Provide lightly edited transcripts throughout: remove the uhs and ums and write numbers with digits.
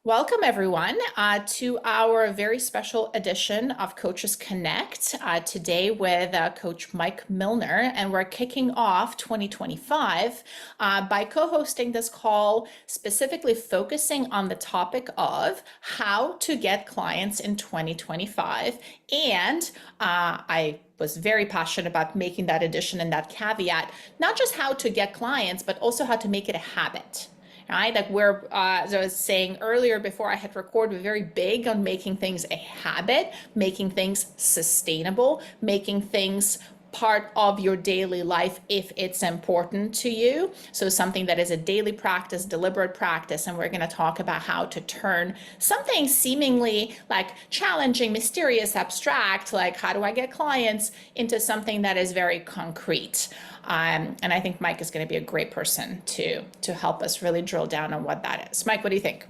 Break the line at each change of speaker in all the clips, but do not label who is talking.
Welcome, everyone, to our very special edition of Coaches Connect today with Coach Mike Millner. And we're kicking off 2025 by co hosting this call, specifically focusing on the topic of how to get clients in 2025. And I was very passionate about making that addition and that caveat, not just how to get clients, but also how to make it a habit, right? Like as I was saying earlier before I hit record, we're very big on making things a habit, making things sustainable, making things part of your daily life if it's important to you. So something that is a daily practice, deliberate practice, and we're going to talk about how to turn something seemingly like challenging, mysterious, abstract, like how do I get clients, into something that is very concrete. And I think Mike is going to be a great person to help us really drill down on what that is. Mike, what do you think?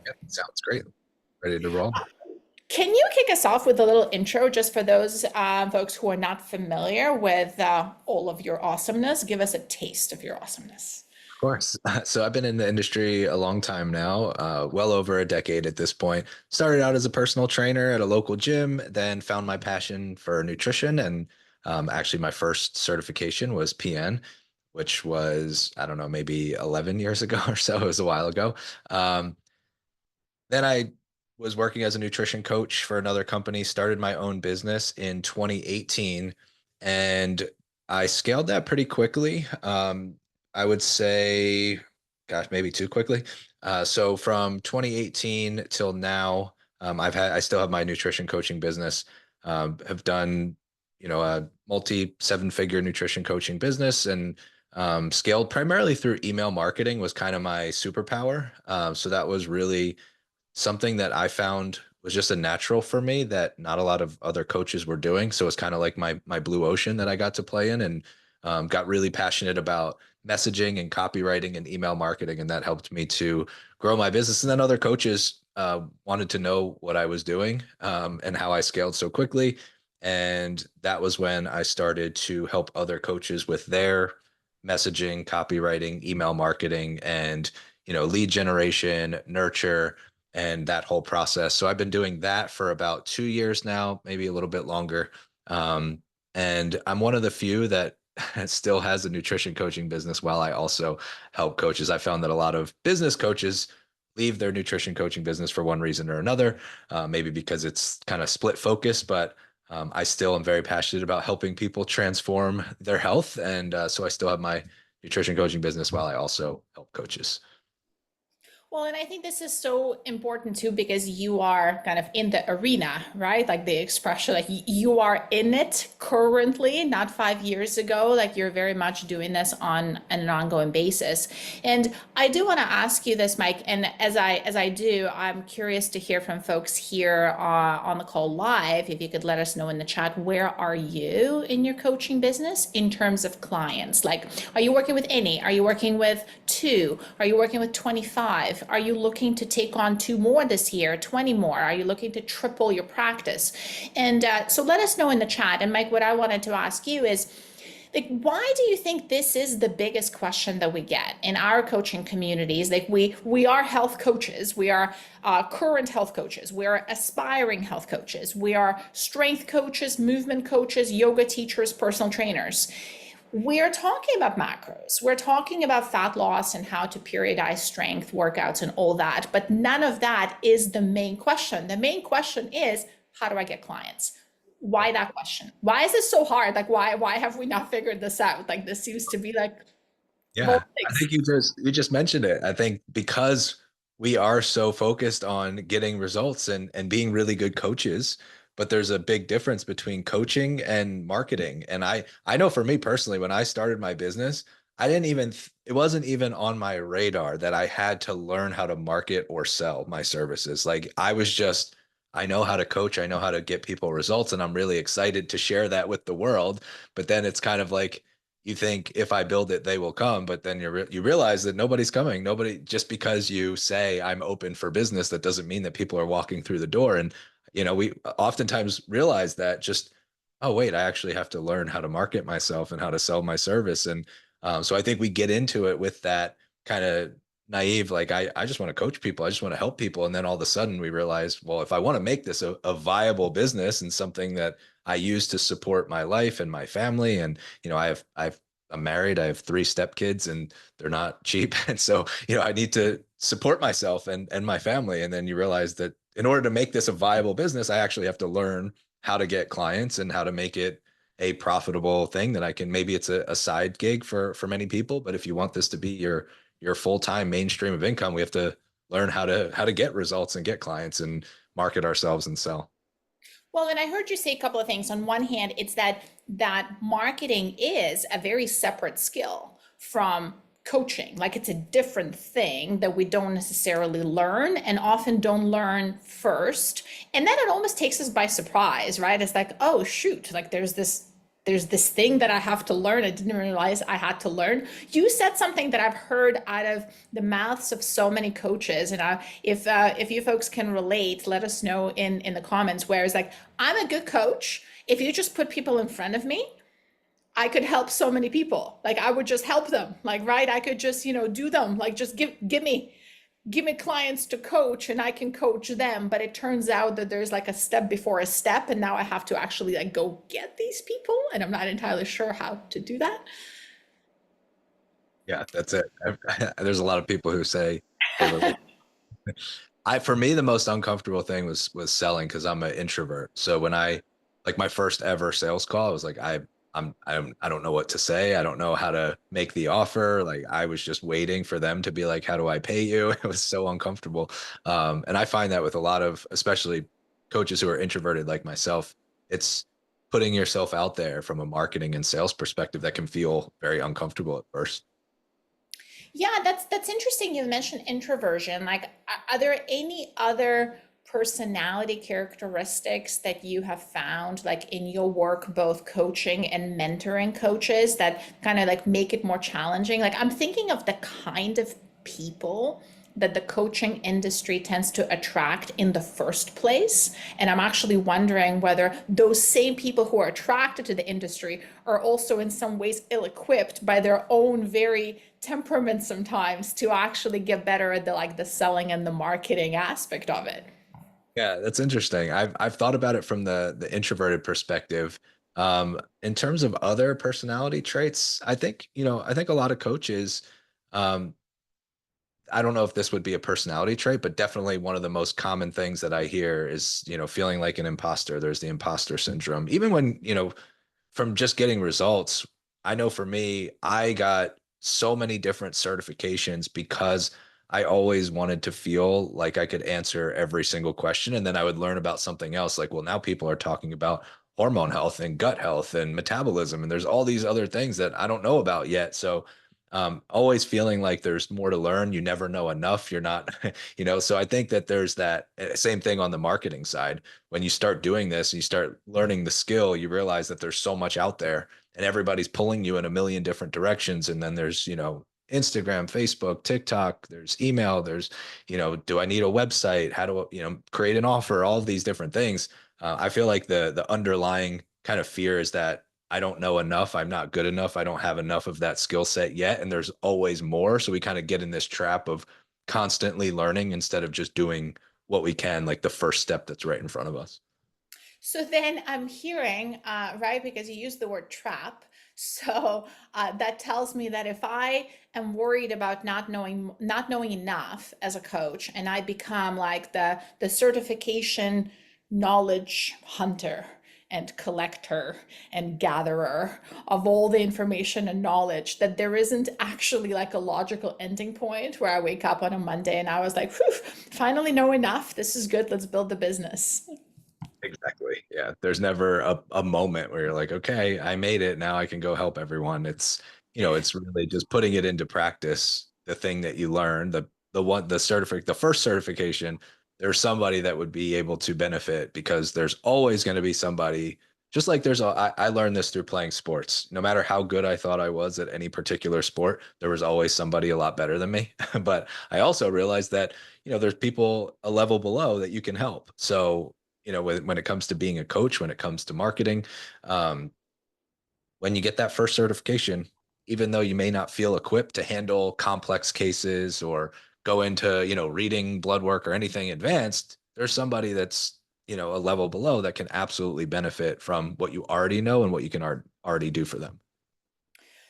Yep, sounds great. Ready to roll?
Can you kick us off with a little intro just for those folks who are not familiar with all of your awesomeness? Give us a taste of your awesomeness.
Of course. So I've been in the industry a long time now, well over a decade at this point. Started out as a personal trainer at a local gym, then found my passion for nutrition. And actually, my first certification was PN, which was, I don't know, maybe 11 years ago or so. It was a while ago. Um, then I was working as a nutrition coach for another company, started my own business in 2018, and I scaled that pretty quickly. I would say, gosh, maybe too quickly. So from 2018 till now, I still have my nutrition coaching business. Have done, a multi seven-figure nutrition coaching business, and scaled primarily through email marketing was kind of my superpower. So that was really something that I found was just a natural for me that not a lot of other coaches were doing. So it's kind of like my blue ocean that I got to play in, and got really passionate about messaging and copywriting and email marketing. And that helped me to grow my business. And then other coaches wanted to know what I was doing, and how I scaled so quickly. And that was when I started to help other coaches with their messaging, copywriting, email marketing, and lead generation, nurture, and that whole process. So I've been doing that for about 2 years now, maybe a little bit longer. And I'm one of the few that still has a nutrition coaching business while I also help coaches. I found that a lot of business coaches leave their nutrition coaching business for one reason or another, maybe because it's kind of split focus, but I still am very passionate about helping people transform their health. And so I still have my nutrition coaching business while I also help coaches.
Well, and I think this is so important too because you are kind of in the arena, right? Like the expression, like you are in it currently, not 5 years ago. Like you're very much doing this on an ongoing basis. And I do want to ask you this, Mike. And as I do, I'm curious to hear from folks here on the call live. If you could let us know in the chat, where are you in your coaching business in terms of clients? Like, are you working with any? Are you working with two? Are you working with 25? Are you looking to take on two more this year, 20 more? Are you looking to triple your practice? And so let us know in the chat. And Mike, what I wanted to ask you is, like, why do you think this is the biggest question that we get in our coaching communities? Like, we are health coaches, we are current health coaches, we are aspiring health coaches, we are strength coaches, movement coaches, yoga teachers, personal trainers. We're talking about macros. We're talking about fat loss and how to periodize strength workouts and all that. But none of that is the main question. The main question is, how do I get clients? Why that question? Why is this so hard? Like, why have we not figured this out? Like, this seems to be like of all
Yeah, I
things.
think you just mentioned it. I think because we are so focused on getting results and being really good coaches, but there's a big difference between coaching and marketing. And I know for me personally, when I started my business, I didn't even it wasn't even on my radar that I had to learn how to market or sell my services. Like I was just I know how to coach, I know how to get people results, and I'm really excited to share that with the world. But then it's kind of like you think if I build it, they will come, but then you realize that nobody's coming. Nobody, just because you say I'm open for business, that doesn't mean that people are walking through the door. And we oftentimes realize that just, oh wait, I actually have to learn how to market myself and how to sell my service. And so I think we get into it with that kind of naive, like I just want to coach people, I just want to help people. And then all of a sudden we realize, well, if I want to make this a viable business and something that I use to support my life and my family, and I'm married, I have three stepkids, and they're not cheap. And so, I need to support myself and my family. And then you realize that in order to make this a viable business, I actually have to learn how to get clients and how to make it a profitable thing that I can, maybe it's a side gig for many people, but if you want this to be your full-time mainstream of income, we have to learn how to get results and get clients and market ourselves and sell.
Well, and I heard you say a couple of things. On one hand, it's that marketing is a very separate skill from coaching. Like it's a different thing that we don't necessarily learn and often don't learn first. And then it almost takes us by surprise, right? It's like, oh shoot, like there's this thing that I have to learn. I didn't realize I had to learn. You said something that I've heard out of the mouths of so many coaches, and if you folks can relate, let us know in the comments. Where it's like, I'm a good coach. If you just put people in front of me, I could help so many people. Like I would just help them. Like right, I could just do them. Like just give me clients to coach and I can coach them. But it turns out that there's like a step before a step. And now I have to actually like go get these people. And I'm not entirely sure how to do that.
Yeah, that's it. There's a lot of people who say they relate. For me, the most uncomfortable thing was selling because I'm an introvert. So when I like my first ever sales call, I was like, I don't know what to say. I don't know how to make the offer. Like I was just waiting for them to be like, how do I pay you? It was so uncomfortable. And I find that with a lot of, especially coaches who are introverted like myself, it's putting yourself out there from a marketing and sales perspective that can feel very uncomfortable at first.
Yeah, that's interesting. You mentioned introversion. Like, are there any other personality characteristics that you have found, like in your work, both coaching and mentoring coaches, that kind of like make it more challenging? Like, I'm thinking of the kind of people that the coaching industry tends to attract in the first place. And I'm actually wondering whether those same people who are attracted to the industry are also in some ways ill-equipped by their own very temperament sometimes to actually get better at the selling and the marketing aspect of it.
Yeah, that's interesting. I've thought about it from the introverted perspective. In terms of other personality traits, I think a lot of coaches, um, I don't know if this would be a personality trait, but definitely one of the most common things that I hear is, feeling like an imposter. There's the imposter syndrome. Even when, from just getting results, I know for me, I got so many different certifications because I always wanted to feel like I could answer every single question. And then I would learn about something else. Like, well, now people are talking about hormone health and gut health and metabolism. And there's all these other things that I don't know about yet. So, always feeling like there's more to learn. You never know enough. You're not, so I think that there's that same thing on the marketing side. When you start doing this, you start learning the skill, you realize that there's so much out there and everybody's pulling you in a million different directions. And then there's, Instagram, Facebook, TikTok, there's email, there's, do I need a website? How do I, create an offer? All of these different things. I feel like the underlying kind of fear is that I don't know enough. I'm not good enough. I don't have enough of that skill set yet. And there's always more. So we kind of get in this trap of constantly learning instead of just doing what we can, like the first step that's right in front of us.
So then I'm hearing, right, because you use the word trap. So that tells me that if I am worried about not knowing enough as a coach, and I become like the certification knowledge hunter and collector and gatherer of all the information and knowledge, that there isn't actually like a logical ending point where I wake up on a Monday and I was like, whew, finally know enough. This is good. Let's build the business.
Exactly. Yeah. There's never a moment where you're like, okay, I made it. Now I can go help everyone. It's really just putting it into practice. The thing that you learn, the first certification, there's somebody that would be able to benefit because there's always going to be somebody, just like I learned this through playing sports. No matter how good I thought I was at any particular sport, there was always somebody a lot better than me. But I also realized that, there's people a level below that you can help. So, when it comes to being a coach, when it comes to marketing, um, when you get that first certification, even though you may not feel equipped to handle complex cases or go into, reading blood work or anything advanced, there's somebody that's, a level below that can absolutely benefit from what you already know and what you can already do for them.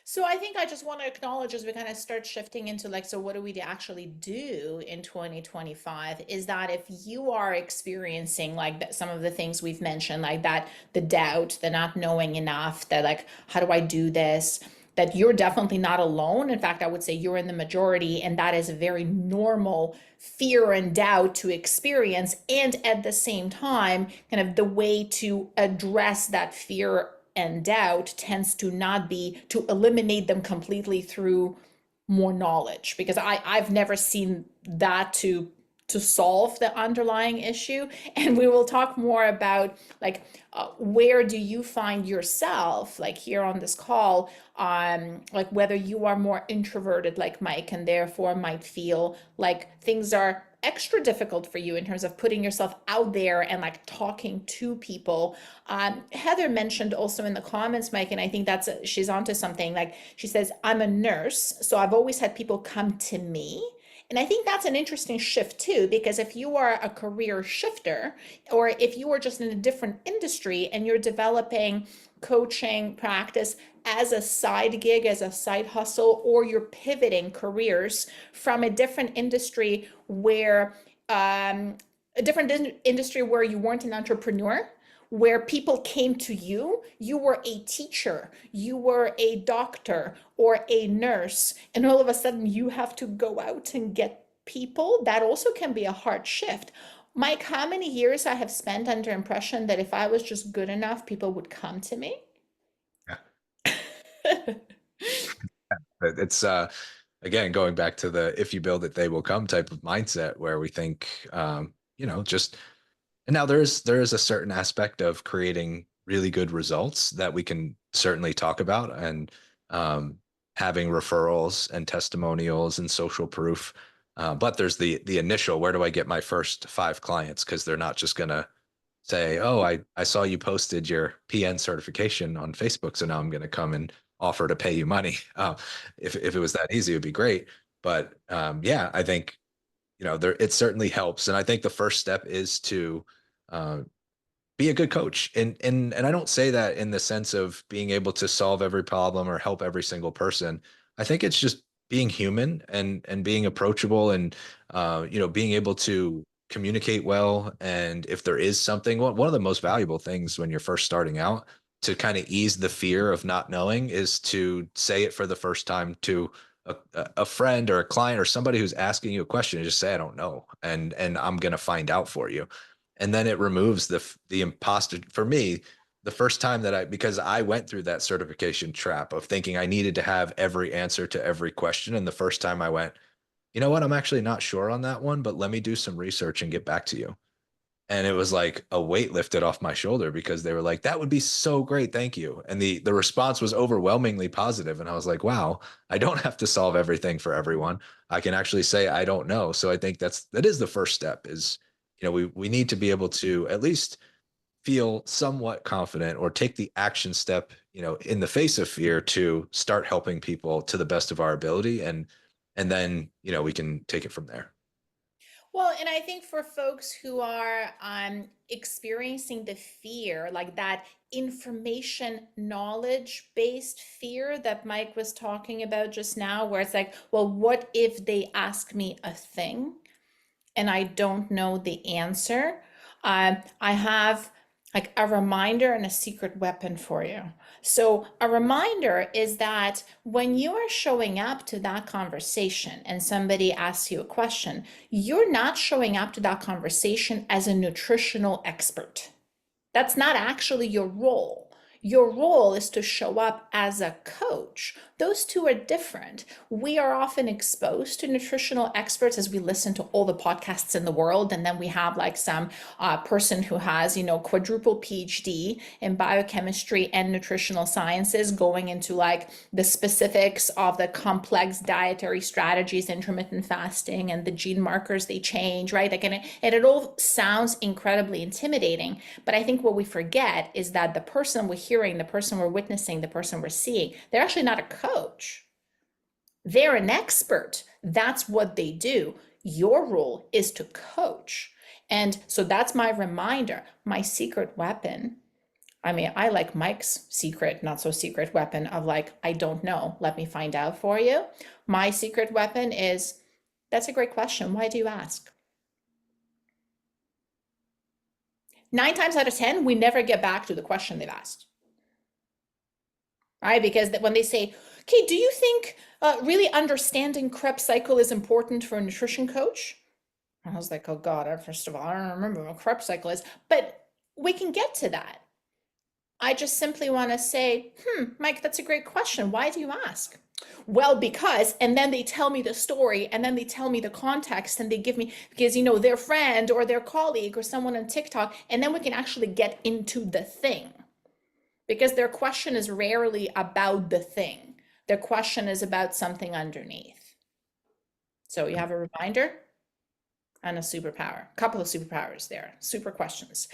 So I think I just want to acknowledge as we kind of start shifting into like, so what do we actually do in 2025? Is that if you are experiencing like some of the things we've mentioned, like that, the doubt, the not knowing enough, that like, how do I do this? That you're definitely not alone. In fact, I would say you're in the majority, and that is a very normal fear and doubt to experience. And at the same time, kind of the way to address that fear and doubt tends to not be to eliminate them completely through more knowledge, because I've never seen that to solve the underlying issue. And we will talk more about like where do you find yourself like here on this call, like whether you are more introverted like Mike and therefore might feel like things are extra difficult for you in terms of putting yourself out there and like talking to people. Heather mentioned also in the comments, Mike, and I think she's onto something. Like she says, I'm a nurse, so I've always had people come to me. And I think that's an interesting shift too, because if you are a career shifter, or if you are just in a different industry and you're developing coaching practice as a side gig, as a side hustle, or you're pivoting careers from a different industry where you weren't an entrepreneur, where people came to you, you were a teacher, you were a doctor or a nurse, and all of a sudden you have to go out and get people, that also can be a hard shift. Mike, how many years I have spent under impression that if I was just good enough, people would come to me?
Yeah. It's again going back to the if you build it, they will come type of mindset where we think just and now there is a certain aspect of creating really good results that we can certainly talk about and um, having referrals and testimonials and social proof. But there's the initial, where do I get my first 5 clients? Because they're not just gonna say, oh, I saw you posted your PN certification on Facebook, so now I'm gonna come and offer to pay you money. If it was that easy, it would be great. But yeah, I think there it certainly helps, and I think the first step is to uh, be a good coach. And I don't say that in the sense of being able to solve every problem or help every single person. I think it's just being human and being approachable and being able to communicate well. And if there is something, one of the most valuable things when you're first starting out to kind of ease the fear of not knowing is to say it for the first time to a friend or a client or somebody who's asking you a question, and just say, I don't know. And I'm going to find out for you. And then it removes the imposter. For me, the first time because I went through that certification trap of thinking I needed to have every answer to every question. And the first time I went, you know what, I'm actually not sure on that one, but let me do some research and get back to you. And it was like a weight lifted off my shoulder because they were like, that would be so great. Thank you. And the response was overwhelmingly positive. And I was like, wow, I don't have to solve everything for everyone. I can actually say, I don't know. So I think that is the first step is, we need to be able to at least feel somewhat confident or take the action step, in the face of fear to start helping people to the best of our ability. And then, we can take it from there.
Well, and I think for folks who are experiencing the fear, like that information knowledge based fear that Mike was talking about just now, where it's like, well, what if they ask me a thing and I don't know the answer? I have like a reminder and a secret weapon for you. So, a reminder is that when you are showing up to that conversation and somebody asks you a question, you're not showing up to that conversation as a nutritional expert. That's not actually your role. Your role is to show up as a coach. Those two are different. We are often exposed to nutritional experts as we listen to all the podcasts in the world, and then we have like some person who has, quadruple PhD in biochemistry and nutritional sciences going into like the specifics of the complex dietary strategies, intermittent fasting, and the gene markers they change, right? Like, and it all sounds incredibly intimidating. But I think what we forget is that the person we hear hearing, the person we're witnessing, the person we're seeing, they're actually not a coach. They're an expert. That's what they do. Your role is to coach. And so that's my reminder. My secret weapon, I mean, I like Mike's secret, not so secret weapon of like, I don't know, let me find out for you. My secret weapon is, that's a great question. Why do you ask? 9 times out of 10, we never get back to the question they've asked. Right? Because when they say, okay, do you think really understanding Krebs cycle is important for a nutrition coach? I was like, oh God, first of all, I don't remember what Krebs cycle is, but we can get to that. I just simply want to say, Mike, that's a great question. Why do you ask? Well, because, and then they tell me the story, and then they tell me the context, and they give me, because, their friend or their colleague or someone on TikTok, and then we can actually get into the thing. Because their question is rarely about the thing. Their question is about something underneath. So you have a reminder and a superpower, a couple of superpowers there, super questions.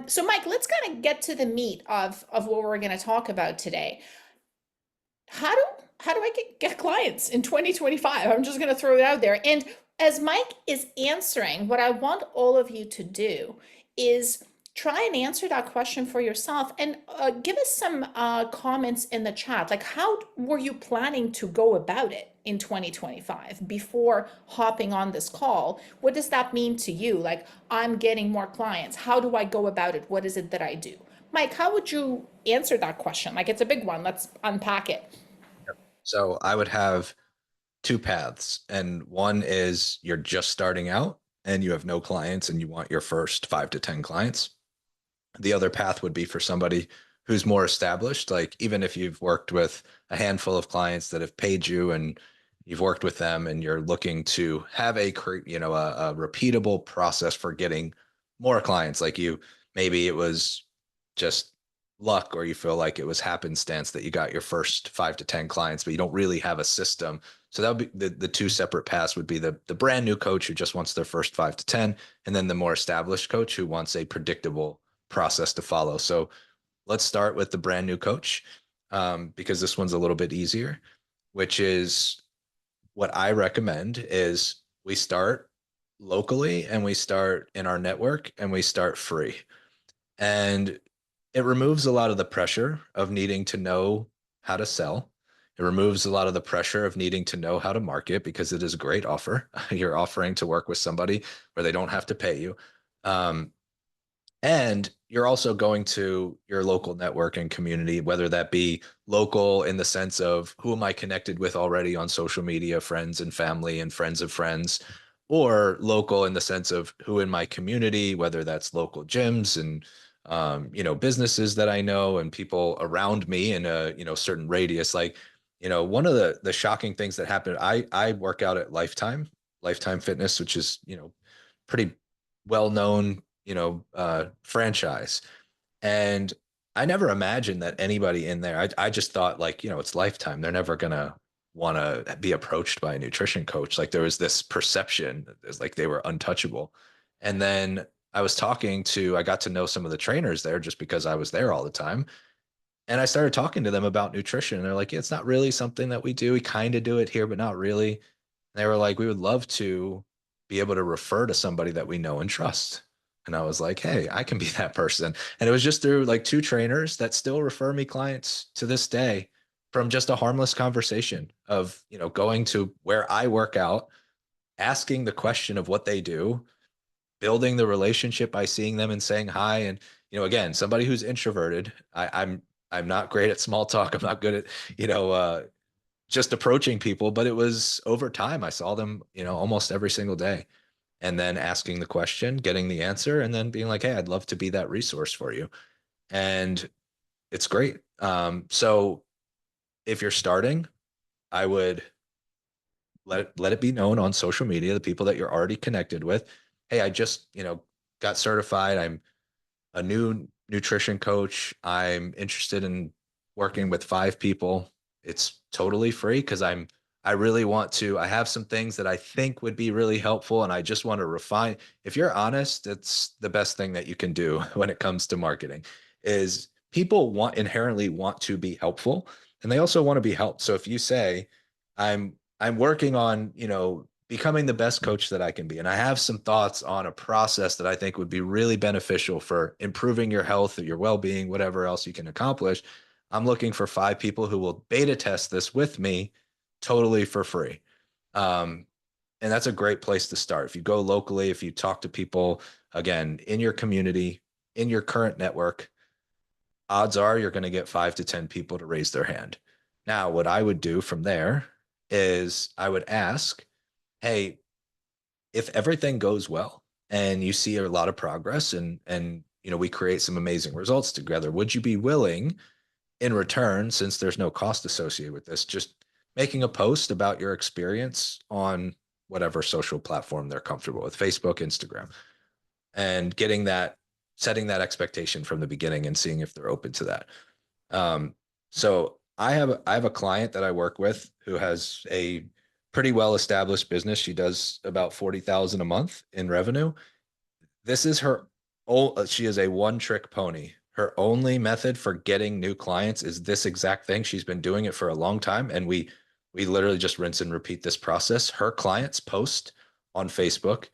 So Mike, let's kind of get to the meat of what we're going to talk about today. How do I get clients in 2025? I'm just going to throw it out there. And as Mike is answering, what I want all of you to do is try and answer that question for yourself and give us some comments in the chat. Like, how were you planning to go about it in 2025 before hopping on this call? What does that mean to you? Like, I'm getting more clients. How do I go about it? What is it that I do? Mike, how would you answer that question? Like, it's a big one. Let's unpack it.
So I would have two paths. And one is you're just starting out and you have no clients and you want your first 5 to 10 clients. The other path would be for somebody who's more established. Like even if you've worked with a handful of clients that have paid you and you've worked with them and you're looking to have a repeatable process for getting more clients, like you, maybe it was just luck or you feel like it was happenstance that you got your first 5 to 10 clients, but you don't really have a system. So that would be the two separate paths would be the brand new coach who just wants their first 5 to 10, and then the more established coach who wants a predictable process to follow. So let's start with the brand new coach, because this one's a little bit easier, which is what I recommend is we start locally and we start in our network and we start free. And it removes a lot of the pressure of needing to know how to sell. It removes a lot of the pressure of needing to know how to market because it is a great offer. You're offering to work with somebody where they don't have to pay you. And you're also going to your local network and community, whether that be local in the sense of who am I connected with already on social media, friends and family and friends of friends, or local in the sense of who in my community, whether that's local gyms and businesses that I know and people around me in a certain radius. Like, one of the shocking things that happened, I work out at Lifetime Fitness, which is pretty well known franchise. And I never imagined that anybody in there, I just thought like, it's Lifetime. They're never going to want to be approached by a nutrition coach. Like there was this perception that like they were untouchable. And then I got to know some of the trainers there just because I was there all the time. And I started talking to them about nutrition. And they're like, yeah, it's not really something that we do. We kind of do it here, but not really. And they were like, we would love to be able to refer to somebody that we know and trust. And I was like, hey, I can be that person. And it was just through like two trainers that still refer me clients to this day from just a harmless conversation of, going to where I work out, asking the question of what they do, building the relationship by seeing them and saying hi. And, again, somebody who's introverted, I'm not great at small talk. I'm not good at, just approaching people, but it was over time. I saw them, almost every single day, and then asking the question, getting the answer, and then being like, hey, I'd love to be that resource for you. And it's great. So if you're starting, I would let it be known on social media, the people that you're already connected with. Hey, I just, got certified. I'm a new nutrition coach. I'm interested in working with 5 people. It's totally free because I really want to. I have some things that I think would be really helpful, and I just want to refine. If you're honest, it's the best thing that you can do when it comes to marketing. Is people inherently want to be helpful, and they also want to be helped. So if you say, I'm working on, becoming the best coach that I can be, and I have some thoughts on a process that I think would be really beneficial for improving your health, your well-being, whatever else you can accomplish. I'm looking for 5 people who will beta test this with me totally for free. Um, and that's a great place to start. If you go locally, if you talk to people, again, in your community, in your current network, odds are you're going to get 5 to 10 people to raise their hand. Now, what I would do from there is I would ask, hey, if everything goes well and you see a lot of progress, and we create some amazing results together, would you be willing in return, since there's no cost associated with this, just making a post about your experience on whatever social platform they're comfortable with, Facebook, Instagram, and setting that expectation from the beginning and seeing if they're open to that. So I have a client that I work with who has a pretty well established business. She does about 40,000 a month in revenue. This is her. Oh, she is a one trick pony. Her only method for getting new clients is this exact thing. She's been doing it for a long time, and we literally just rinse and repeat this process. Her clients post on Facebook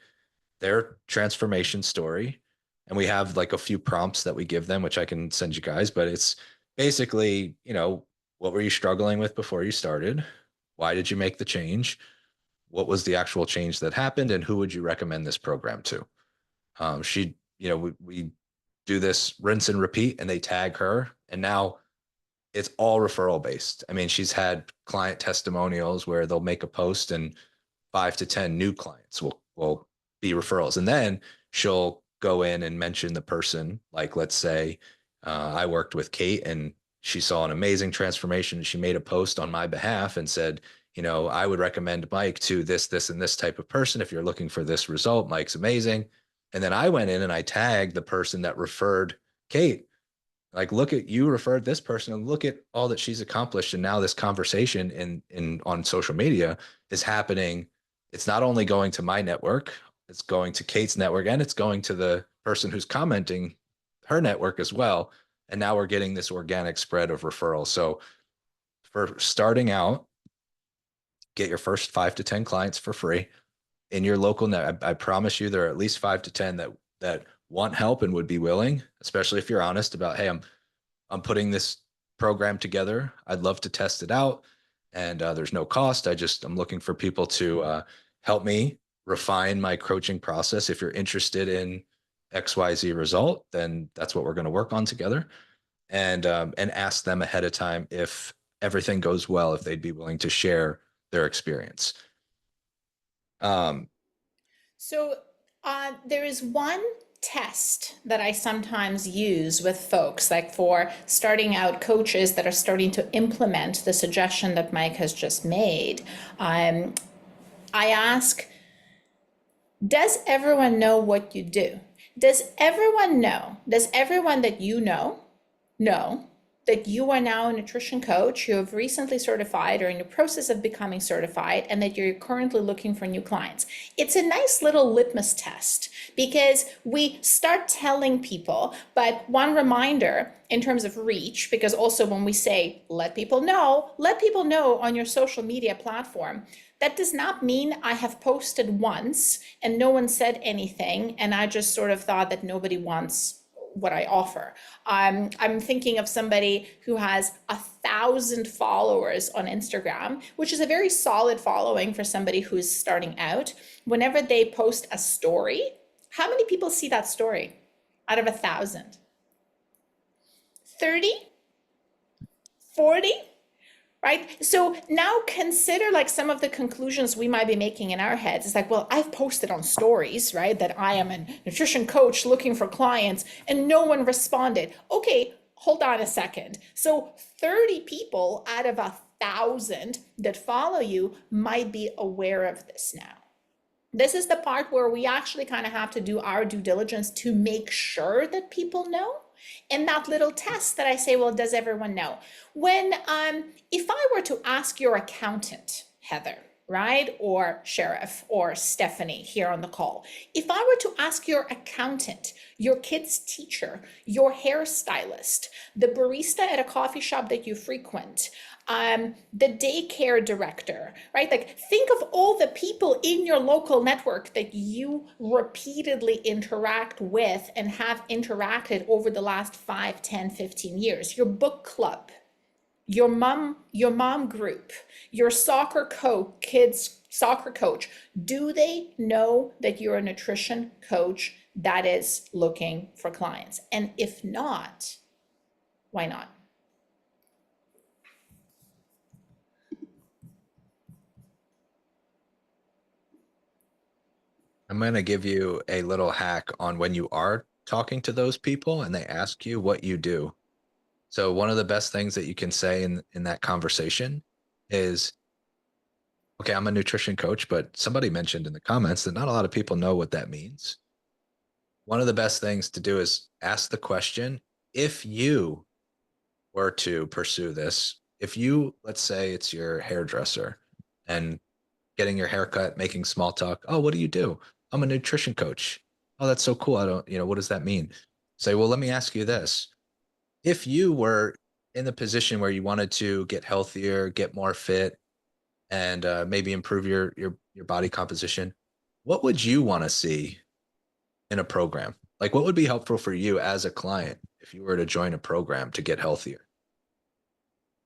their transformation story, and we have like a few prompts that we give them, which I can send you guys, but it's basically, what were you struggling with before you started? Why did you make the change? What was the actual change that happened, and who would you recommend this program to? We do this rinse and repeat, and they tag her, and now it's all referral based. I mean, she's had client testimonials where they'll make a post and 5 to 10 new clients will be referrals. And then she'll go in and mention the person. Like, let's say I worked with Kate and she saw an amazing transformation. She made a post on my behalf and said, I would recommend Mike to this, and this type of person. If you're looking for this result, Mike's amazing. And then I went in and I tagged the person that referred Kate. Like, look at, you referred this person, and look at all that she's accomplished. And now this conversation in on social media is happening. It's not only going to my network, it's going to Kate's network, and it's going to the person who's commenting, her network as well. And now we're getting this organic spread of referrals. So for starting out, get your first 5 to 10 clients for free in your local net. I promise you there are at least 5 to 10 that want help and would be willing, especially if you're honest about, hey, I'm putting this program together. I'd love to test it out, and there's no cost. I'm looking for people to help me refine my coaching process. If you're interested in XYZ result, then that's what we're going to work on together, and ask them ahead of time if everything goes well, if they'd be willing to share their experience.
So there is one test that I sometimes use with folks, like for starting out coaches that are starting to implement the suggestion that Mike has just made. I ask, does everyone know what you do? Does everyone know? Does everyone that you know that you are now a nutrition coach, you have recently certified or in the process of becoming certified, and that you're currently looking for new clients? It's a nice little litmus test because we start telling people, but one reminder in terms of reach, because also when we say let people know on your social media platform, that does not mean I have posted once and no one said anything and I just sort of thought that nobody wants what I offer. I'm thinking of somebody who has 1,000 followers on Instagram, which is a very solid following for somebody who's starting out. Whenever they post a story, how many people see that story out of 1,000? 30? 40? Right? So now consider like some of the conclusions we might be making in our heads. It's like, well, I've posted on stories, right, that I am a nutrition coach looking for clients and no one responded. Okay, hold on a second. So 30 people out of 1,000 that follow you might be aware of this now. This is the part where we actually kind of have to do our due diligence to make sure that people know. And that little test that I say, well, does everyone know? When, if I were to ask your accountant, Heather, right? Or Sheriff or Stephanie here on the call. If I were to ask your accountant, your kid's teacher, your hairstylist, the barista at a coffee shop that you frequent, the daycare director, right? Like, think of all the people in your local network that you repeatedly interact with and have interacted over the last 5, 10, 15 years. Your book club, your mom group, your soccer coach, kids soccer coach, do they know that you're a nutrition coach that is looking for clients? And if not, why not?
I'm going to give you a little hack on when you are talking to those people and they ask you what you do. So one of the best things that you can say in that conversation is, okay, I'm a nutrition coach, but somebody mentioned in the comments that not a lot of people know what that means. One of the best things to do is ask the question, if you were to pursue this, if you, let's say it's your hairdresser and getting your haircut, making small talk. Oh, what do you do? I'm a nutrition coach. Oh, that's so cool. I don't, what does that mean? Say, well, let me ask you this. If you were in the position where you wanted to get healthier, get more fit, and maybe improve your body composition, what would you want to see in a program? Like, what would be helpful for you as a client if you were to join a program to get healthier?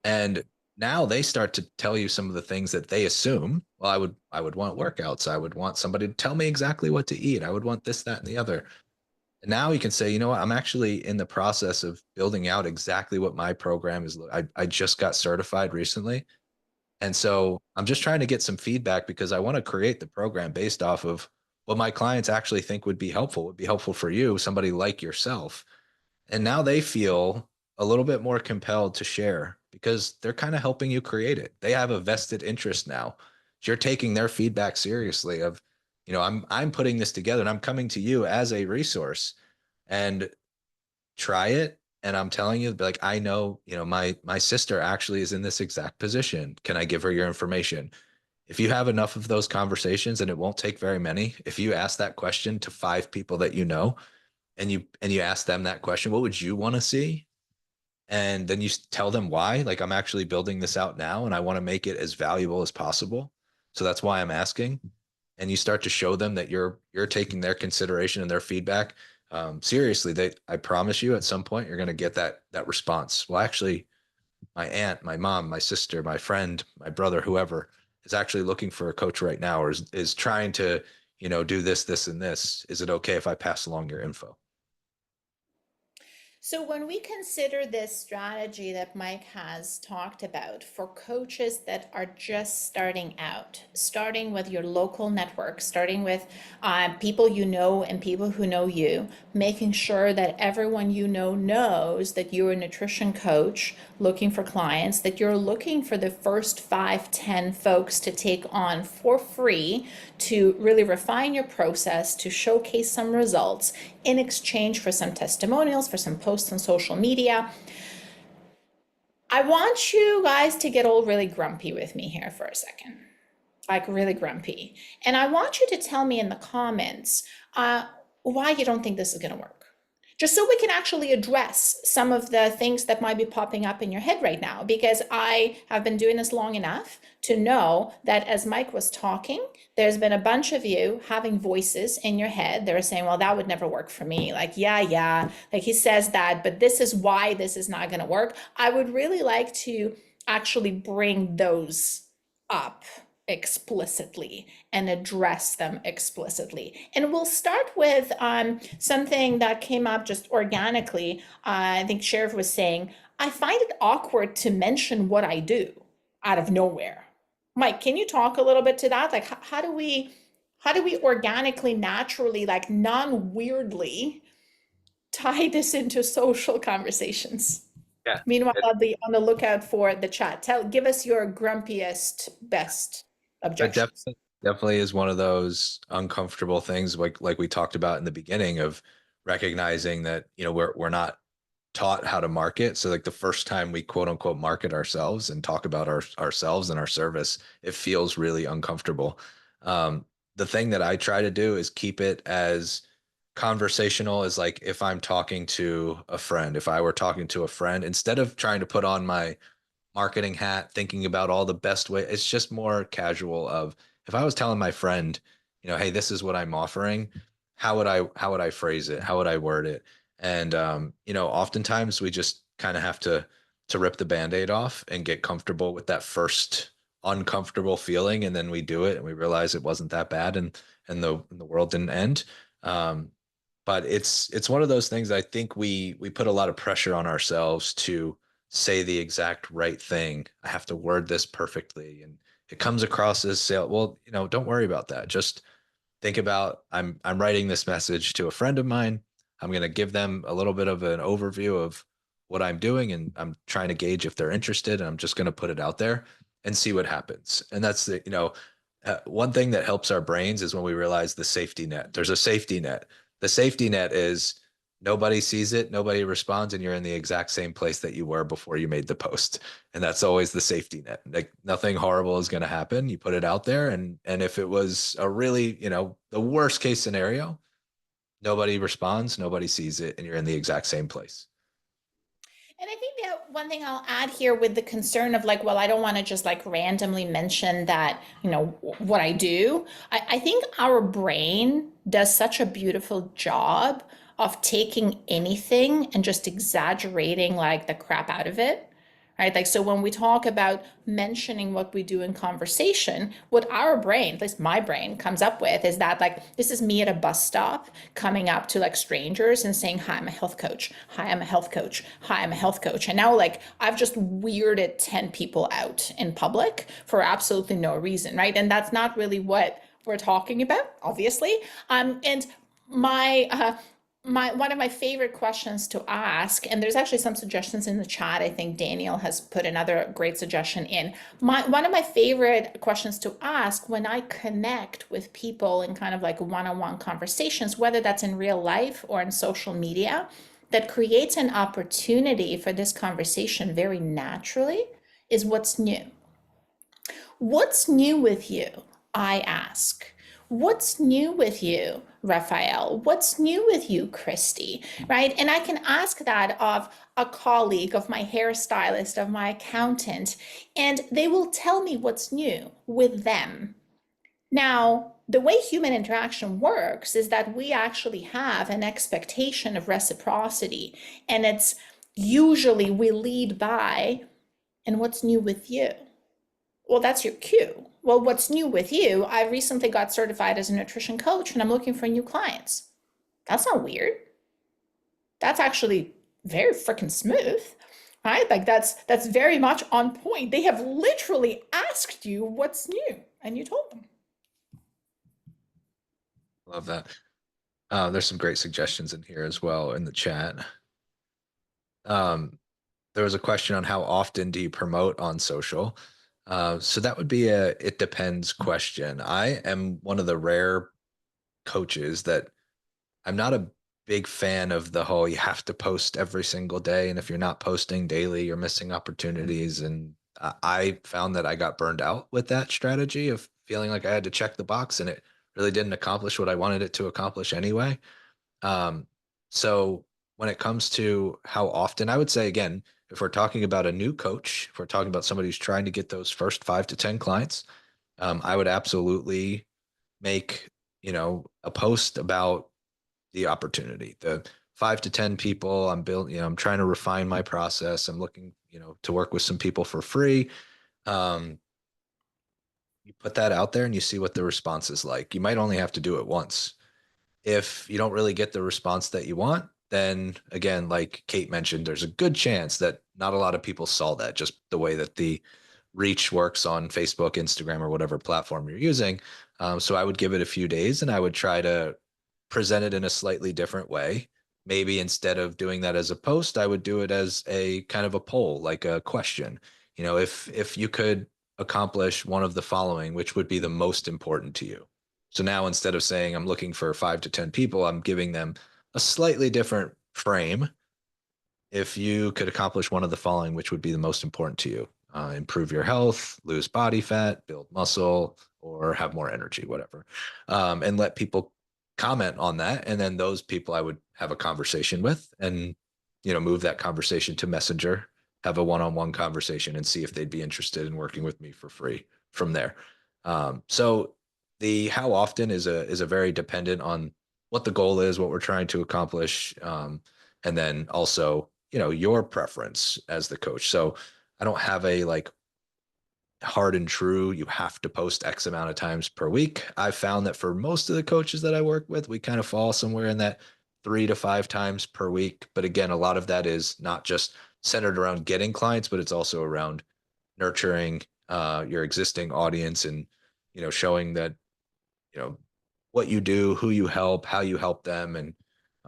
And now they start to tell you some of the things that they assume. Well, I would want workouts. I would want somebody to tell me exactly what to eat. I would want this, that, and the other. And now you can say, you know what, I'm actually in the process of building out exactly what my program is. I just got certified recently. And so I'm just trying to get some feedback because I want to create the program based off of what my clients actually think would be helpful for you, somebody like yourself. And now they feel a little bit more compelled to share because they're kind of helping you create it. They have a vested interest now. You're taking their feedback seriously of, I'm putting this together and I'm coming to you as a resource and try it. And I'm telling you, like, I know, my sister actually is in this exact position. Can I give her your information? If you have enough of those conversations, and it won't take very many, if you ask that question to 5 people that you know, and you ask them that question, what would you want to see? And then you tell them why. Like, I'm actually building this out now and I want to make it as valuable as possible. So that's why I'm asking. And you start to show them that you're taking their consideration and their feedback seriously. I promise you, at some point you're going to get that response. Well, actually, my aunt, my mom, my sister, my friend, my brother, whoever is actually looking for a coach right now, or is trying to, do this, this, and this. Is it okay if I pass along your info?
So, when we consider this strategy that Mike has talked about for coaches that are just starting out, starting with your local network, starting with people you know and people who know you, making sure that everyone you know knows that you're a nutrition coach looking for clients, that you're looking for the first 5, 10 folks to take on for free to really refine your process, to showcase some results in exchange for some testimonials, for some posts on social media. I want you guys to get all really grumpy with me here for a second, like really grumpy. And I want you to tell me in the comments why you don't think this is going to work. Just so we can actually address some of the things that might be popping up in your head right now, because I have been doing this long enough to know that as Mike was talking, there's been a bunch of you having voices in your head. They're saying, well, that would never work for me. Like, yeah, like he says that, but this is why this is not going to work. I would really like to actually bring those up explicitly and address them explicitly. And we'll start with something that came up just organically. I think Sheriff was saying, I find it awkward to mention what I do out of nowhere. Mike, can you talk a little bit to that? Like, how do we organically, naturally, like non-weirdly tie this into social conversations?
Yeah.
Meanwhile, I'll be on the lookout for the chat. Give us your grumpiest, best
It
objections.
definitely is one of those uncomfortable things, like we talked about in the beginning, of recognizing that we're not taught how to market. So like the first time we quote unquote market ourselves and talk about ourselves and our service, it feels really uncomfortable. The thing that I try to do is keep it as conversational as like if I'm talking to a friend, if I were talking to a friend, instead of trying to put on my marketing hat, thinking about all the best way. It's just more casual of if I was telling my friend, hey, this is what I'm offering, how would I phrase it? How would I word it? And oftentimes we just kind of have to rip the band-aid off and get comfortable with that first uncomfortable feeling, and then we do it and we realize it wasn't that bad, and the world didn't end. Um, but it's one of those things I think we put a lot of pressure on ourselves to say the exact right thing. I have to word this perfectly. And it comes across as sale. Well, don't worry about that. Just think about I'm writing this message to a friend of mine. I'm going to give them a little bit of an overview of what I'm doing, and I'm trying to gauge if they're interested. And I'm just going to put it out there and see what happens. And that's one thing that helps our brains is when we realize the safety net. There's a safety net. The safety net is nobody sees it, nobody responds, and you're in the exact same place that you were before you made the post. And that's always the safety net. Like nothing horrible is going to happen. You put it out there, and if it was a really, the worst case scenario, nobody responds, nobody sees it, and you're in the exact same place.
And I think that one thing I'll add here with the concern of like, well, I don't want to just like randomly mention that, what I do. I think our brain does such a beautiful job of taking anything and just exaggerating like the crap out of it. Right? Like, so when we talk about mentioning what we do in conversation, what our brain, at least my brain, comes up with is that, like, this is me at a bus stop coming up to like strangers and saying, hi, I'm a health coach. Hi, I'm a health coach. Hi, I'm a health coach. And now, like, I've just weirded 10 people out in public for absolutely no reason, right? And that's not really what we're talking about, obviously. And my one of my favorite questions to ask, and there's actually some suggestions in the chat. I think Daniel has put another great suggestion in. One of my favorite questions to ask when I connect with people in kind of like one-on-one conversations, whether that's in real life or in social media, that creates an opportunity for this conversation very naturally, is what's new. What's new with you? I ask. What's new with you, Raphael? What's new with you, Christy? Right? And I can ask that of a colleague, of my hairstylist, of my accountant, and they will tell me what's new with them. Now, the way human interaction works is that we actually have an expectation of reciprocity, and it's usually we lead by, and what's new with you? Well, that's your cue. Well, what's new with you? I recently got certified as a nutrition coach and I'm looking for new clients. That's not weird. That's actually very freaking smooth, right? Like that's very much on point. They have literally asked you what's new and you told them.
Love that. There's some great suggestions in here as well in the chat. Um, there was a question on how often do you promote on social? So that would be a it depends question. I am one of the rare coaches that I'm not a big fan of the whole you have to post every single day. And if you're not posting daily, you're missing opportunities. And I found that I got burned out with that strategy of feeling like I had to check the box and it really didn't accomplish what I wanted it to accomplish anyway. Um, so when it comes to how often, I would say again, if we're talking about a new coach, if we're talking about somebody who's trying to get those first 5 to 10 clients, I would absolutely make, a post about the opportunity, the 5 to 10 people I'm building, I'm trying to refine my process. I'm looking, to work with some people for free. Um, you put that out there and you see what the response is like. You might only have to do it once. If you don't really get the response that you want, then again, like Kate mentioned, there's a good chance that not a lot of people saw that, just the way that the reach works on Facebook, Instagram, or whatever platform you're using. So I would give it a few days and I would try to present it in a slightly different way. Maybe instead of doing that as a post, I would do it as a kind of a poll, like a question. If you could accomplish one of the following, which would be the most important to you? So now instead of saying I'm looking for 5 to 10 people, I'm giving them a slightly different frame. if you could accomplish one of the following, which would be the most important to you? Improve your health, lose body fat, build muscle, or have more energy, whatever. And let people comment on that. And then those people I would have a conversation with and, move that conversation to Messenger, have a one-on-one conversation and see if they'd be interested in working with me for free from there. So the how often is a very dependent on what the goal is, what we're trying to accomplish, and then also your preference as the coach. So I don't have a like hard and true, you have to post X amount of times per week. I've found that for most of the coaches that I work with, we kind of fall somewhere in that 3 to 5 times per week. But again, a lot of that is not just centered around getting clients, but it's also around nurturing your existing audience and showing that you know what you do, who you help, how you help them, and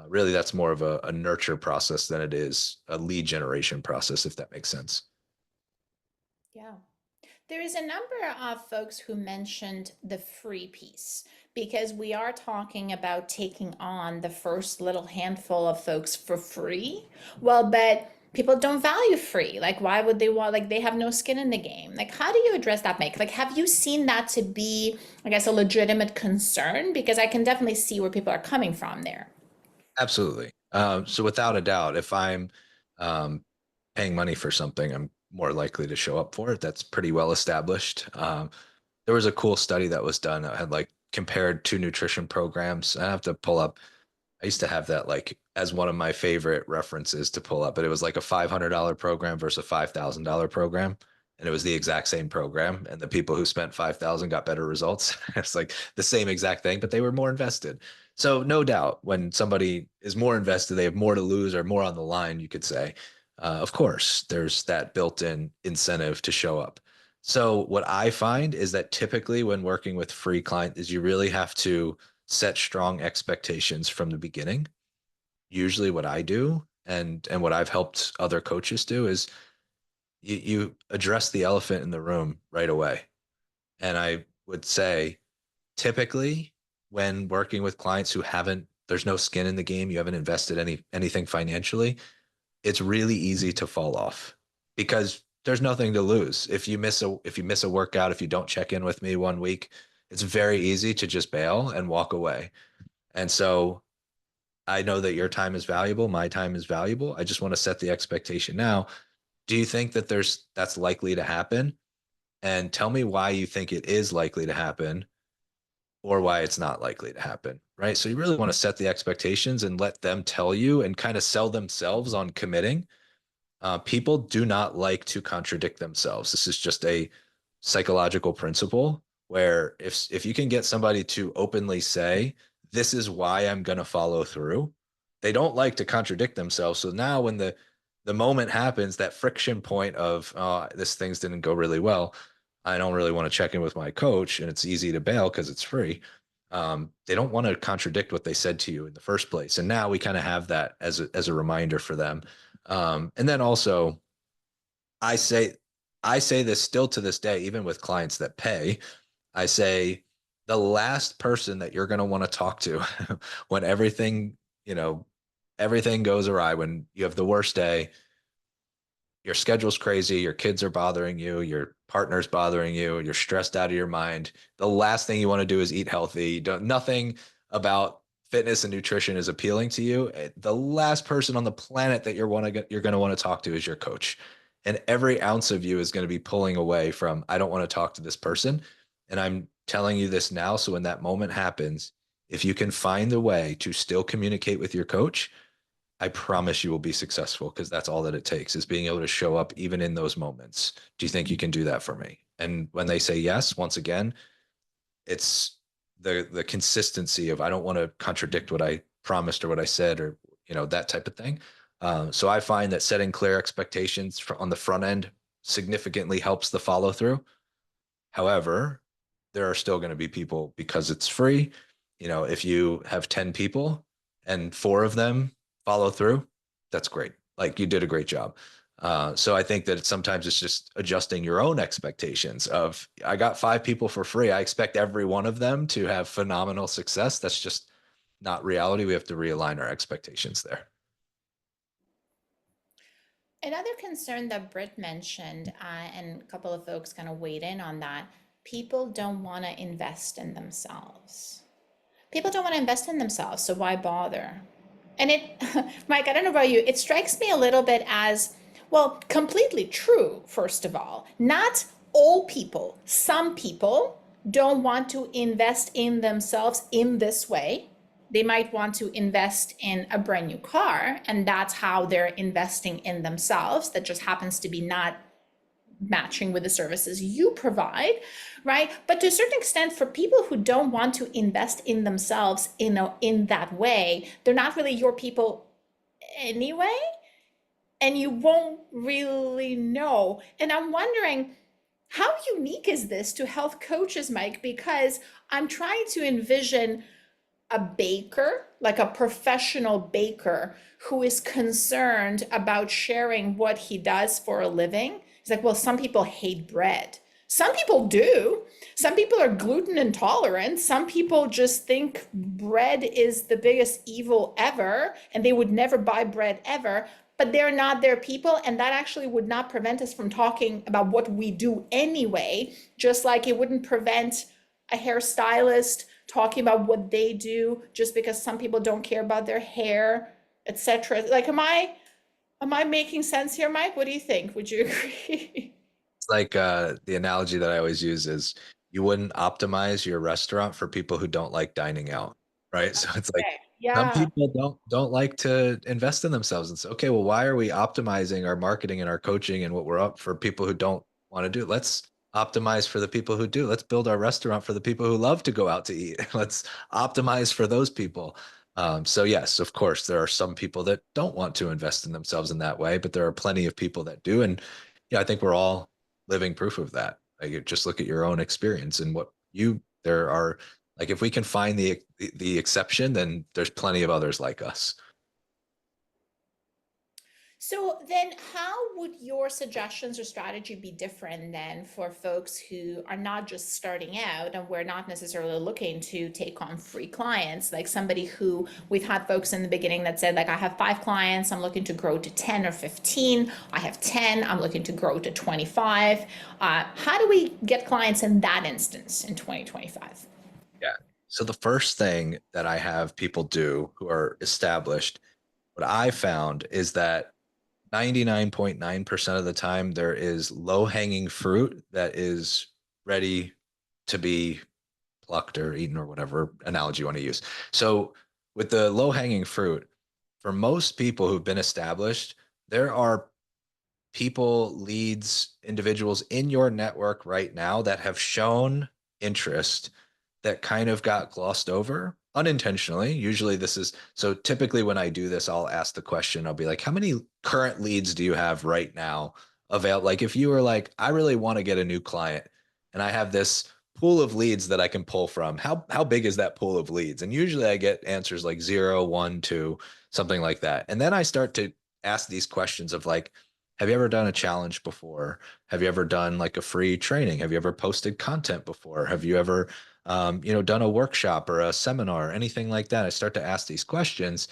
really that's more of a nurture process than it is a lead generation process, if that makes sense.
Yeah. There is a number of folks who mentioned the free piece because we are talking about taking on the first little handful of folks for free. Well, but people don't value free. Like, why would they want, like, they have no skin in the game. Like, how do you address that, Mike? Like, have you seen that to be, I guess, a legitimate concern? Because I can definitely see where people are coming from there.
Absolutely. So without a doubt, if I'm um, paying money for something, I'm more likely to show up for it. That's pretty well established. There was a cool study that was done that had like compared two nutrition programs. I have to pull up. I used to have that like as one of my favorite references to pull up, but it was like a $500 program versus a $5,000 program. And it was the exact same program. And the people who spent 5,000 got better results. It's like the same exact thing, but they were more invested. So no doubt when somebody is more invested, they have more to lose or more on the line, you could say. Of course, there's that built-in incentive to show up. So what I find is that typically when working with free client is you really have to set strong expectations from the beginning. Usually what I do and what I've helped other coaches do is you address the elephant in the room right away. And I would say typically when working with clients who haven't there's no skin in the game, you haven't invested anything financially, it's really easy to fall off because there's nothing to lose. If you miss a workout, if you don't check in with me 1 week, it's very easy to just bail and walk away. And so I know that your time is valuable, my time is valuable. I just want to set the expectation now. Do you think that that's likely to happen? And tell me why you think it is likely to happen or why it's not likely to happen, right? So you really want to set the expectations and let them tell you and kind of sell themselves on committing. People do not like to contradict themselves. This is just a psychological principle where if you can get somebody to openly say, "This is why I'm going to follow through," they don't like to contradict themselves. So now when the moment happens, that friction point of this things didn't go really well, I don't really want to check in with my coach, and it's easy to bail because it's free. They don't want to contradict what they said to you in the first place, and now we kind of have that as a reminder for them. And then also, I say I say this still to this day, even with clients that pay. I say the last person that you're going to want to talk to when you know, everything goes awry, when you have the worst day, your schedule's crazy, your kids are bothering you, your partner's bothering you, you're stressed out of your mind. The last thing you want to do is eat healthy. Nothing about fitness and nutrition is appealing to you. The last person on the planet that you're going to want to talk to is your coach. And every ounce of you is going to be pulling away from, I don't want to talk to this person. And I'm telling you this now. So when that moment happens, if you can find a way to still communicate with your coach, I promise you will be successful because that's all that it takes is being able to show up even in those moments. Do you think you can do that for me? And when they say yes, once again, it's the consistency of I don't want to contradict what I promised or what I said or that type of thing. So I find that setting clear expectations on the front end significantly helps the follow through. However, there are still going to be people because it's free. If you have 10 people and four of them follow through, that's great. Like you did a great job. So I think that sometimes it's just adjusting your own expectations of I got 5 people for free. I expect every one of them to have phenomenal success. That's just not reality. We have to realign our expectations there.
Another concern that Britt mentioned, and a couple of folks kind of weighed in on that, people don't want to invest in themselves. People don't want to invest in themselves, so why bother? And it, Mike, I don't know about you, it strikes me a little bit as, well, completely true, first of all. Not all people, some people don't want to invest in themselves in this way. They might want to invest in a brand new car, and that's how they're investing in themselves. That just happens to be not matching with the services you provide, right? But to a certain extent, for people who don't want to invest in themselves in that way, they're not really your people anyway, and you won't really know. And I'm wondering, how unique is this to health coaches, Mike? Because I'm trying to envision a baker, like a professional baker, who is concerned about sharing what he does for a living. He's like, well, some people hate bread. Some people do. Some people are gluten intolerant. Some people just think bread is the biggest evil ever and they would never buy bread ever, but they're not their people. And that actually would not prevent us from talking about what we do anyway, just like it wouldn't prevent a hairstylist talking about what they do just because some people don't care about their hair, etc. Like, am I making sense here, Mike? What do you think? Would you agree?
It's like the analogy that I always use is you wouldn't optimize your restaurant for people who don't like dining out, right? So it's like
Okay.
some
Yeah.
people don't like to invest in themselves. And so, okay, well, why are we optimizing our marketing and our coaching and what we're up for people who don't want to do it? Let's optimize for the people who do. Let's build our restaurant for the people who love to go out to eat. Let's optimize for those people. So yes, of course, there are some people that don't want to invest in themselves in that way, but there are plenty of people that do. And yeah, I think we're all living proof of that. Like you just look at your own experience and what you there are like if we can find the exception, then there's plenty of others like us.
So then how would your suggestions or strategy be different then for folks who are not just starting out and we're not necessarily looking to take on free clients, like somebody who we've had folks in the beginning that said like I have 5 clients, I'm looking to grow to 10 or 15, I have 10, I'm looking to grow to 25. How do we get clients in that instance in 2025?
Yeah. So the first thing that I have people do who are established, what I found is that 99.9% of the time there is low hanging fruit that is ready to be plucked or eaten or whatever analogy you want to use. So with the low hanging fruit, for most people who've been established, there are people, leads, individuals in your network right now that have shown interest that kind of got glossed over unintentionally. Usually, this is so typically when I do this, I'll ask the question, I'll be like, how many current leads do you have right now available? Like, if you were like, I really want to get a new client and I have this pool of leads that I can pull from, how big is that pool of leads? And usually I get answers like 0, 1, 2, something like that. And then I start to ask these questions of like, have you ever done a challenge before? Have you ever done like a free training? Have you ever posted content before? Have you ever, done a workshop or a seminar, anything like that? I start to ask these questions.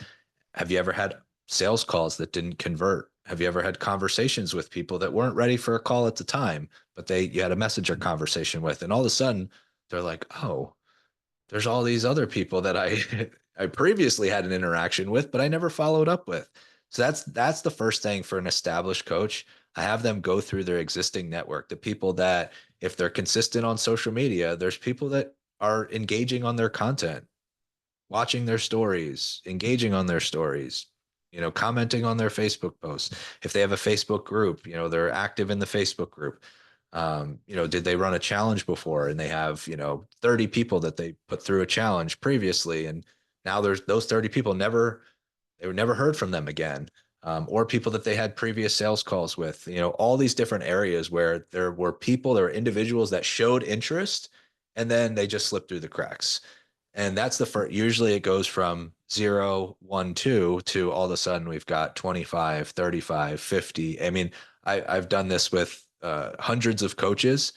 Have you ever had sales calls that didn't convert? Have you ever had conversations with people that weren't ready for a call at the time, but you had a messenger conversation with, and all of a sudden they're like, oh, there's all these other people that I I previously had an interaction with, but I never followed up with. So that's the first thing for an established coach. I have them go through their existing network, the people that if they're consistent on social media, there's people that are engaging on their content, watching their stories, engaging on their stories, commenting on their Facebook posts. If they have a Facebook group, they're active in the Facebook group. Did they run a challenge before and they have, 30 people that they put through a challenge previously. And now there's those 30 people they were never heard from them again. Or people that they had previous sales calls with, all these different areas where there were individuals that showed interest and then they just slipped through the cracks. And that's the first, usually it goes from 0, 1, 2 to all of a sudden we've got 25, 35, 50. I mean, I've done this with hundreds of coaches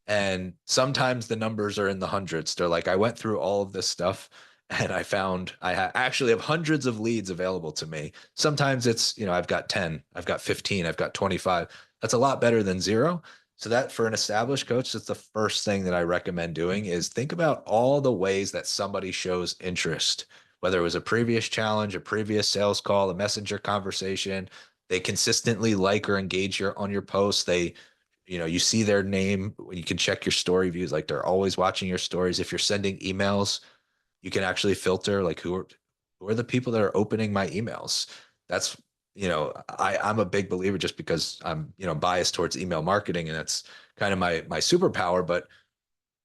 and sometimes the numbers are in the hundreds. They're like, I went through all of this stuff and I found actually have hundreds of leads available to me. Sometimes it's, I've got 10, I've got 15, I've got 25. That's a lot better than zero. So that for an established coach, that's the first thing that I recommend doing is think about all the ways that somebody shows interest, whether it was a previous challenge, a previous sales call, a messenger conversation. They consistently like or engage on your posts. You see their name when you can check your story views, like they're always watching your stories. If you're sending emails, you can actually filter like who are the people that are opening my emails. That's I'm a big believer just because I'm biased towards email marketing and that's kind of my superpower. But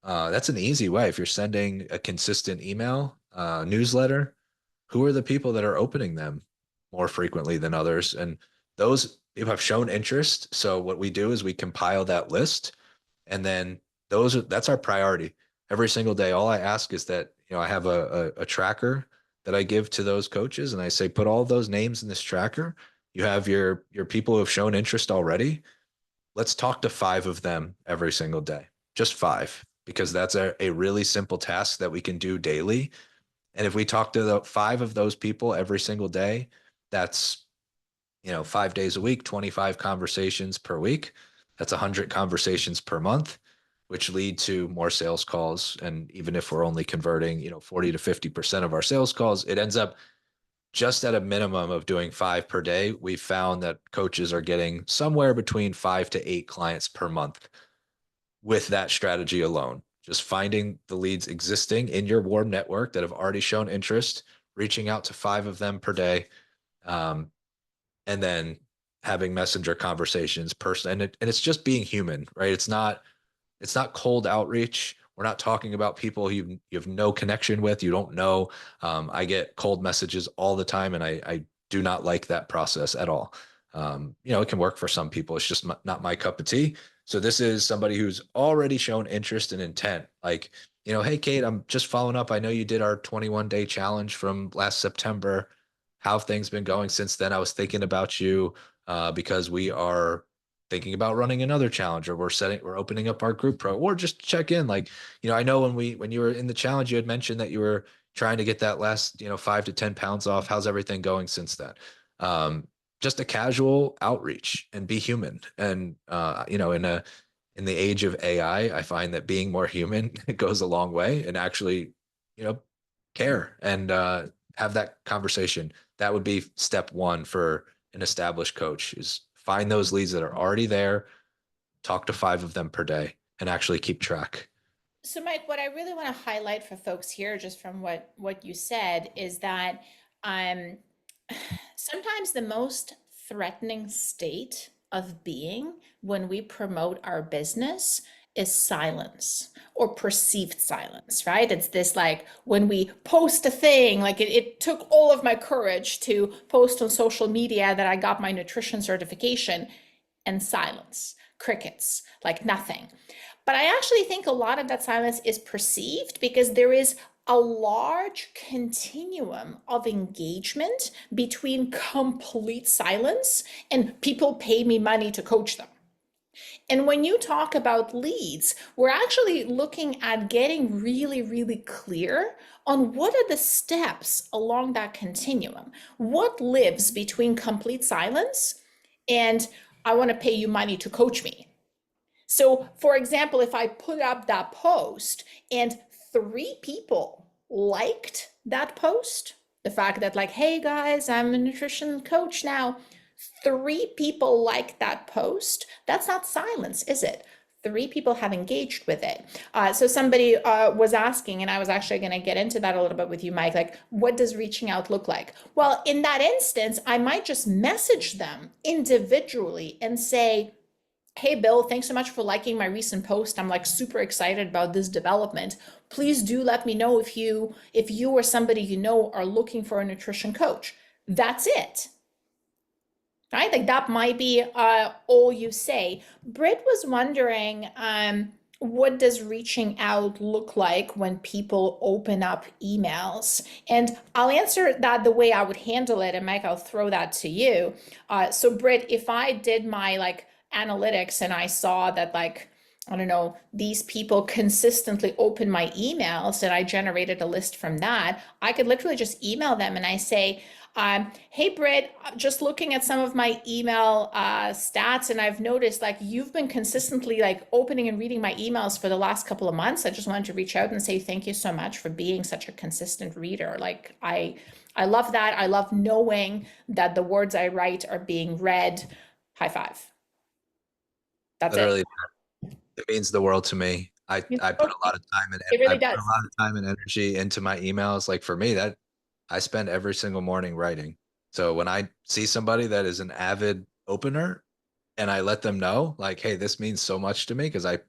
that's an easy way if you're sending a consistent email newsletter. Who are the people that are opening them more frequently than others? And those people have shown interest. So what we do is we compile that list and then that's our priority every single day. All I ask is that, I have a tracker that I give to those coaches and I say, put all those names in this tracker. You have your people who have shown interest already. Let's talk to 5 of them every single day, just 5, because that's a really simple task that we can do daily. And if we talk to the 5 of those people every single day, that's 5 days a week, 25 conversations per week. That's 100 conversations per month, which lead to more sales calls. And even if we're only converting, 40 to 50% of our sales calls, it ends up just at a minimum of doing 5 per day. We found that coaches are getting somewhere between 5 to 8 clients per month with that strategy alone. Just finding the leads existing in your warm network that have already shown interest, reaching out to 5 of them per day. And then having messenger conversations person and it's just being human, right? It's not cold outreach. We're not talking about people you have no connection with, you don't know. I get cold messages all the time and I do not like that process at all. It can work for some people. It's just not my cup of tea. So this is somebody who's already shown interest and intent. Like, hey, Kate, I'm just following up. I know you did our 21-day challenge from last September. How have things been going since then? I was thinking about you because we are thinking about running another challenge, or we're opening up our group pro, or just check in. Like, I know when you were in the challenge, you had mentioned that you were trying to get that last, 5 to 10 pounds off. How's everything going since then? Just a casual outreach and be human. And, in the age of AI, I find that being more human goes a long way and actually, care and have that conversation. That would be step one for an established coach is find those leads that are already there, talk to 5 of them per day and actually keep track.
So, Mike, what I really want to highlight for folks here, just from what you said, is that um, sometimes the most threatening state of being when we promote our business is silence or perceived silence, right? It's this like when we post a thing, like it took all of my courage to post on social media that I got my nutrition certification and silence, crickets, like nothing. But I actually think a lot of that silence is perceived because there is a large continuum of engagement between complete silence and people pay me money to coach them. And when you talk about leads, we're actually looking at getting really, really clear on what are the steps along that continuum. What lives between complete silence and I want to pay you money to coach me? So, for example, if I put up that post and 3 people liked that post, the fact that, like, hey guys, I'm a nutrition coach now, 3 people like that post, that's not silence, is it? 3 people have engaged with it. So somebody was asking, and I was actually going to get into that a little bit with you, Mike, like, what does reaching out look like? Well, in that instance, I might just message them individually and say, hey Bill, thanks so much for liking my recent post. I'm like super excited about this development. Please do let me know if you or somebody you know are looking for a nutrition coach. That's it. Right? Like that might be all you say. Britt was wondering, what does reaching out look like when people open up emails? And I'll answer that the way I would handle it. And Mike, I'll throw that to you. So Britt, if I did my like analytics and I saw that like I don't know, these people consistently open my emails and I generated a list from that, I could literally just email them and I say, hey, Britt, just looking at some of my email stats, and I've noticed like you've been consistently like opening and reading my emails for the last couple of months. I just wanted to reach out and say thank you so much for being such a consistent reader. Like I love that. I love knowing that the words I write are being read. High five. That's it.
Literally, it means the world to me. I put a lot of time and
It
I
really
put a
does.
lot of time and energy into my emails. Like for me, that I spend every single morning writing. So when I see somebody that is an avid opener and I let them know, like, hey, this means so much to me because I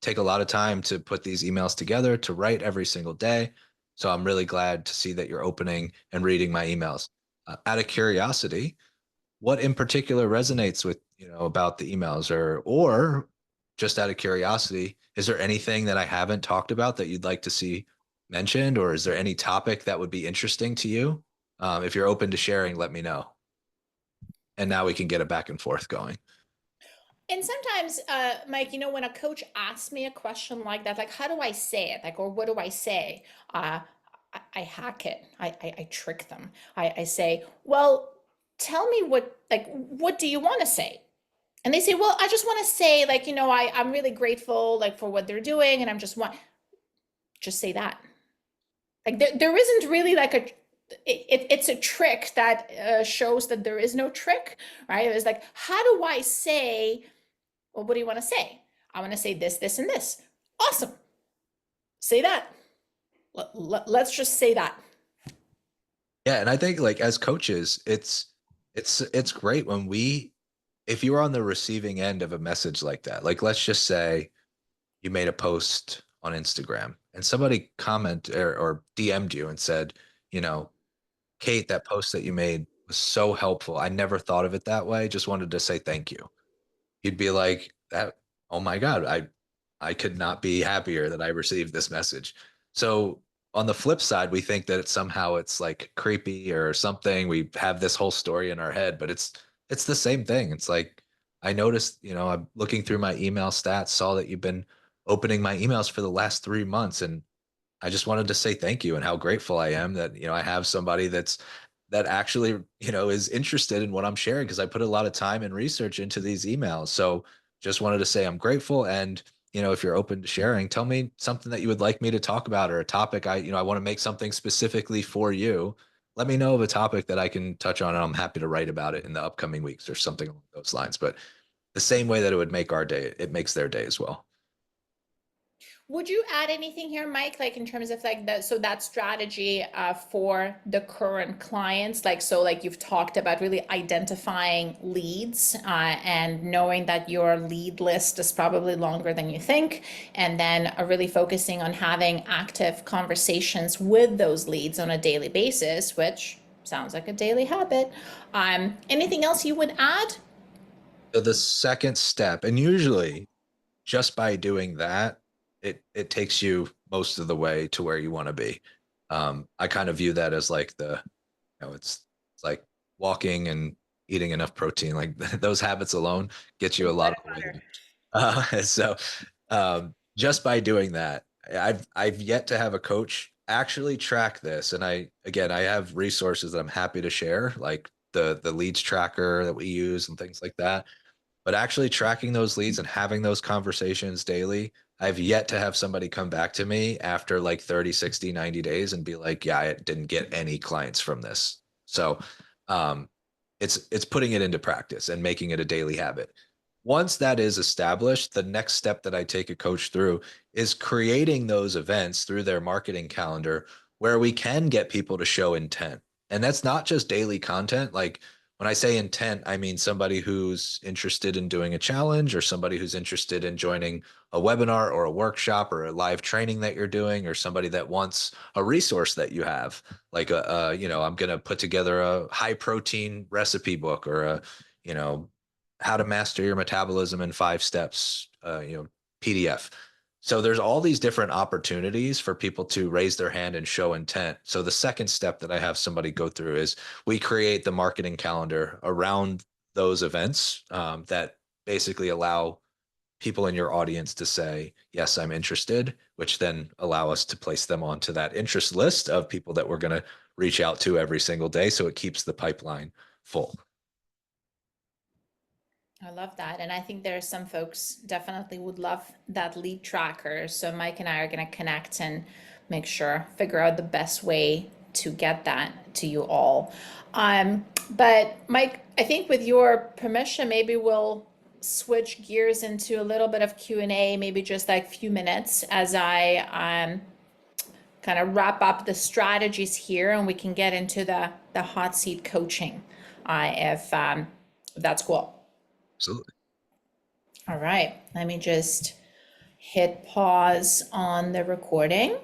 take a lot of time to put these emails together to write every single day. So I'm really glad to see that you're opening and reading my emails. Out of curiosity, what in particular resonates with about the emails, or just out of curiosity, is there anything that I haven't talked about that you'd like to see mentioned, or is there any topic that would be interesting to you? If you're open to sharing, let me know, and now we can get a back and forth going.
And sometimes, Mike, when a coach asks me a question like that, like, how do I say it? Like, or what do I say? Uh, I hack it. I trick them. I say, well, tell me what do you want to say? And they say, well, I just want to say, like, I'm really grateful, like, for what they're doing. And just say that. Like, there isn't really like it's a trick that shows that there is no trick, right? It's like, how do I say, well, what do you want to say? I want to say this, this, and this. Awesome. Say that. Let's just say that.
Yeah, and I think like as coaches, it's great when we if you're on the receiving end of a message like that, like let's just say you made a post on Instagram and somebody comment or DM'd you and said, you know, Kate, that post that you made was so helpful. I never thought of it that way. Just wanted to say thank you. You'd be like, that, oh my God, I could not be happier that I received this message. So on the flip side, we think that it's like creepy or something. We have this whole story in our head, but it's the same thing. It's like I noticed, I'm looking through my email stats, saw that you've been opening my emails for the last 3 months, and I just wanted to say thank you and how grateful I am that, I have somebody that actually, is interested in what I'm sharing because I put a lot of time and research into these emails. So just wanted to say I'm grateful. And, if you're open to sharing, tell me something that you would like me to talk about or a topic I want to make something specifically for you. Let me know of a topic that I can touch on and I'm happy to write about it in the upcoming weeks or something along those lines. But the same way that it would make our day, it makes their day as well.
Would you add anything here, Mike, like in terms of like that strategy for the current clients? Like, so like you've talked about really identifying leads and knowing that your lead list is probably longer than you think, and then really focusing on having active conversations with those leads on a daily basis, which sounds like a daily habit. Anything else you would add?
So the second step, and usually just by doing that, it takes you most of the way to where you want to be. I kind of view that as like it's like walking and eating enough protein. Like those habits alone get you a lot of the way there. So just by doing that, I've yet to have a coach actually track this, and I have resources that I'm happy to share, like the leads tracker that we use and things like that, but actually tracking those leads and having those conversations daily, I've yet to have somebody come back to me after like 30, 60, 90 days and be like, yeah, I didn't get any clients from this. So um, it's putting it into practice and making it a daily habit. Once that is established, the next step that I take a coach through is creating those events through their marketing calendar where we can get people to show intent. And that's not just daily content. Like when I say intent, I mean somebody who's interested in doing a challenge or somebody who's interested in joining a webinar or a workshop or a live training that you're doing, or somebody that wants a resource that you have. Like I'm going to put together a high protein recipe book or you know, how to master your metabolism in 5 steps, PDF. So there's all these different opportunities for people to raise their hand and show intent. So the second step that I have somebody go through is we create the marketing calendar around those events that basically allow people in your audience to say, yes, I'm interested, which then allow us to place them onto that interest list of people that we're going to reach out to every single day. So it keeps the pipeline full.
I love that. And I think there are some folks definitely would love that lead tracker. So Mike and I are going to connect and make sure, figure out the best way to get that to you all. But Mike, I think with your permission, maybe we'll switch gears into a little bit of Q&A, maybe just like a few minutes as I kind of wrap up the strategies here and we can get into the hot seat coaching if that's cool.
Absolutely.
All right, let me just hit pause on the recording.